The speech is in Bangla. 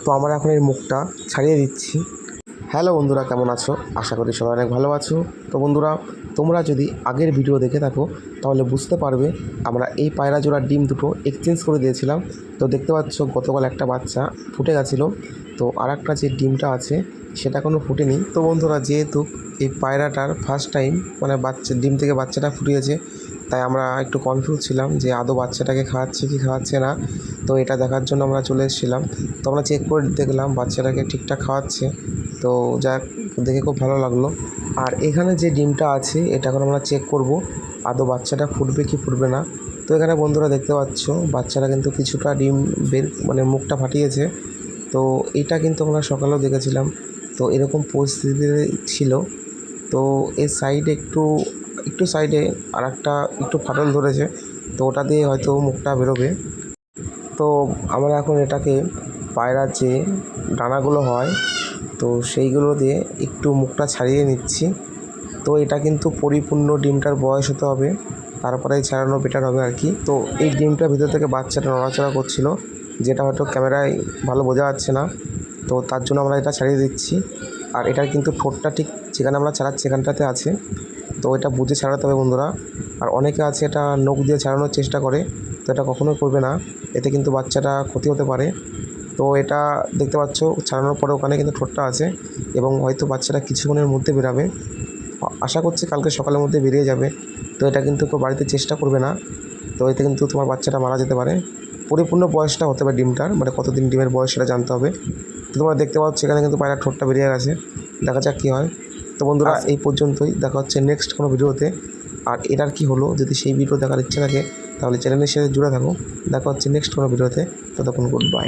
তো আমরা এখন এর মুখটা ছাড়িয়ে দিচ্ছি। হ্যালো বন্ধুরা, কেমন আছো? আশা করি সবাই অনেক ভালো আছো। তো বন্ধুরা, তোমরা যদি আগের ভিডিও দেখে থাকো তাহলে বুঝতে পারবে আমরা এই পায়রা জোড়ার ডিম দুটো এক্সচেঞ্জ করে দিয়েছিলাম। তো দেখতে পাচ্ছ গতকাল একটা বাচ্চা ফুটে গেছিলো, তো আর একটা যে ডিমটা আছে সেটা কোনো ফুটেনি। তো বন্ধুরা, যেহেতু এই পায়রাটার ফার্স্ট টাইম মানে ডিম থেকে বাচ্চাটা ফুটিয়েছে, তাই আমরা একটু কনফিউজ ছিলাম যে আদৌ বাচ্চাটাকে খাওয়াচ্ছে কি খাওয়াচ্ছে না। তো এটা দেখার জন্য আমরা চলে এসেছিলাম। তো আমরা চেক করে দেখলাম বাচ্চাটাকে ঠিকঠাক খাওয়াচ্ছে। তো যাক, দেখে খুব ভালো লাগলো। আর এখানে যে ডিমটা আছে এটা এখন আমরা চেক করব আদৌ বাচ্চাটা ফুটবে কি ফুটবে না। তো এখানে বন্ধুরা দেখতে পাচ্ছ বাচ্চারা কিন্তু কিছুটা ডিম মানে মুখটা ফাটিয়েছে। তো এটা কিন্তু আমরা সকালেও দেখেছিলাম। তো এরকম পরিস্থিতিতে ছিল। তো এর সাইডে একটু সাইডে আর একটা একটু ফাটল ধরেছে, তো ওটা দিয়ে হয়তো মুখটা বেরোবে। তো আমরা এখন এটাকে পায়রার যে ডানাগুলো হয় তো সেইগুলো দিয়ে একটু মুখটা ছাড়িয়ে নিচ্ছি। তো এটা কিন্তু পরিপূর্ণ ডিমটার বয়স হতে হবে, তারপরেই ছাড়ানো বেটার হবে আর কি। তো এই ডিমটার ভিতর থেকে বাচ্চাটা নড়াচড়া করছিল, যেটা হয়তো ক্যামেরায় ভালো বোঝা যাচ্ছে না। তো তার জন্য আমরা এটা ছাড়িয়ে দিচ্ছি। আর এটার কিন্তু ঠোঁটটা ঠিক যেখানে আমরা ছাড়াচ্ছি সেখানটাতে আছে, তো এটা বুঝে ছাড়াতে হবে বন্ধুরা। আর অনেকে আছে এটা নখ দিয়ে ছাড়ানোর চেষ্টা করে, তো এটা কখনোই করবে না, এতে কিন্তু বাচ্চাটা ক্ষতি হতে পারে। তো এটা দেখতে পাচ্ছ ছাড়ানোর পরে ওখানে কিন্তু ঠোঁটটা আছে এবং হয়তো বাচ্চাটা কিছুক্ষণের মধ্যে বেরাবে। আশা করছি কালকে সকালের মধ্যে বেরিয়ে যাবে। তো এটা কিন্তু কেউ বাড়িতে চেষ্টা করবে না, তো এতে কিন্তু তোমার বাচ্চাটা মারা যেতে পারে। পরিপূর্ণ বয়সটা হতে হবে ডিমটার, মানে কতদিন ডিমের বয়স সেটা জানতে হবে। তো তোমরা দেখতে পাচ্ছ এখানে কিন্তু পায়রার ঠোঁটটা বেরিয়ে গেছে, দেখা যাক কী হয়। তো বন্ধুরা, এই পর্যন্তই, দেখা হচ্ছে নেক্সট কোনো ভিডিওতে। আর এটার কি হলো, যদি সেই ভিডিও দেখার ইচ্ছে থাকে তাহলে চ্যানেলের সাথে জুড়ে থাকো। দেখা হচ্ছে নেক্সট কোনো ভিডিওতে। ততক্ষণ গুড বাই।